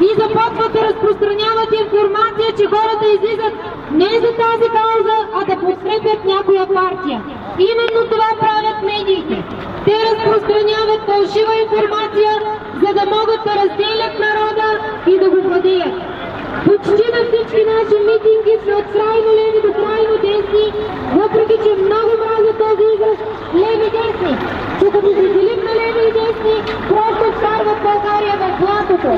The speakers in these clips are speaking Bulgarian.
и започват да разпространяват информация, че хората излизат не за тази кауза, а да подкрепят някоя партия. Именно това правят медиите. Те разпространяват фалшива информация, за да могат да разделят народа и да го владеят. Почти на всички наши митинги сме от крайно леви до крайно десни, въпреки че много мразя този израз леви-десни. Като ги разделим на леви и десни, просто вкарват България в блатото.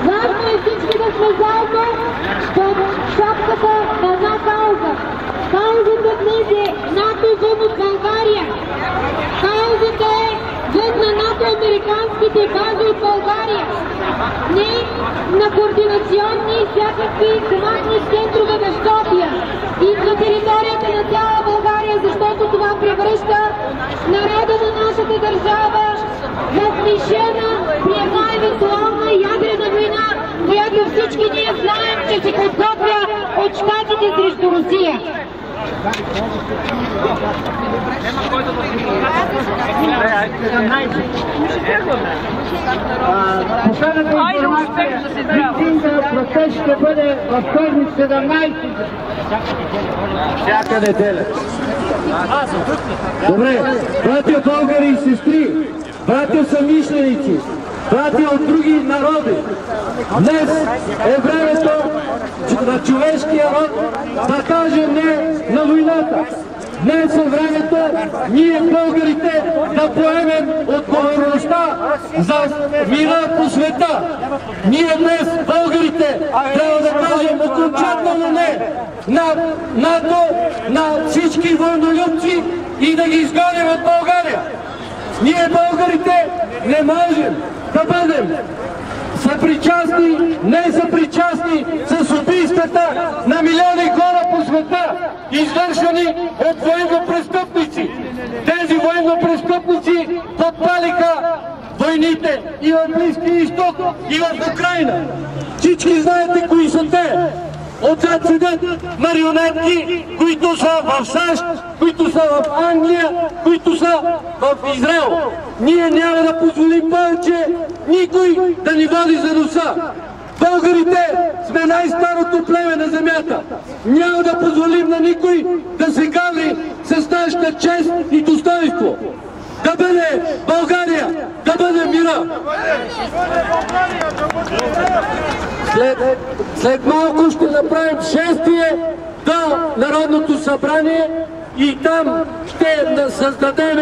Важно е всички да сме заедно под шапката на една кауза. Каузата днес е НАТО вън от България. Каузата е вън на НАТО американските бази от България. Не на координационни и всякакви командни центрове на Скопия и на територията на цяла България, защото това превръща народа на нашата държава в мишена при една евентуална ядрена война, която всички ние знаем, че се подготвя от Щатите срещу Русия. Последната информация, протест ще бъде във вторник 17 всяка неделя. Добре, братя българи и сестри, братя съмишленици, братя от други народи, днес е времето на човешкия род да каже не на войната. Днес е времето ние, българите, да поемем отговорността за мира по света. Ние днес, българите, трябва да кажем окончателно не на НАТО, на всички войнолюбци и да ги изгоним от България. Ние, българите, не можем да бъдем съпричастни, не съпричастни с убийствата на милиони хора по света, извършени от военнопрестъпници. Тези военнопрестъпници подпалиха войните и в Близкия изток, и в Украйна. Всички знаете кои са те. Отзад седят марионетки, които са в САЩ, които са в Англия, които са в Израел. Ние няма да позволим повече никой да ни води за носа. Българите сме най-старото племе на земята. Няма да позволим на никой да се гаври с нашата чест и достоинство. Да бъде България, да бъде мира! След малко ще направим шествие до Народното събрание и там ще създадем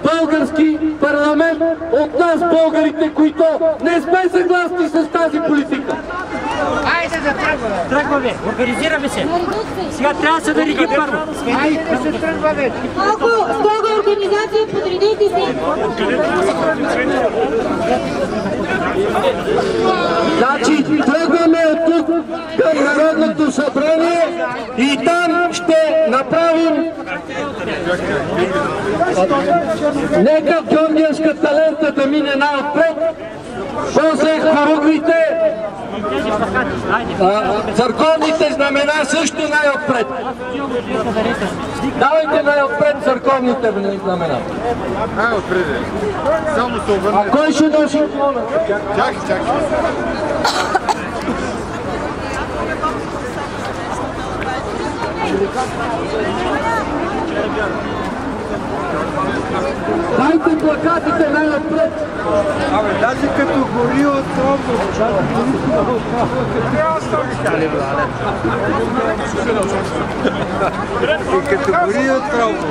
български парламент от нас, българите, които не сме съгласни с тази политика. Айде да тръгваме! Тръгваме! Организираме се! Сега трябва да се нареди първо! Айде да се тръгваме! Малко строга организация, подредете се! Значи тръгваме от тук към Народното събрание и там ще направим нека георгиевската лента да мине най-отпред, после хоруквите, църковните знамена също най-отпред. Давайте най-отпред църковните знамена. Най-отпред е. Само се обърне. А кой ще носи икона? Чакай. Дайте плакатите най-отпред. Абе, даже като гори от тромбо. И като гори от тромбо.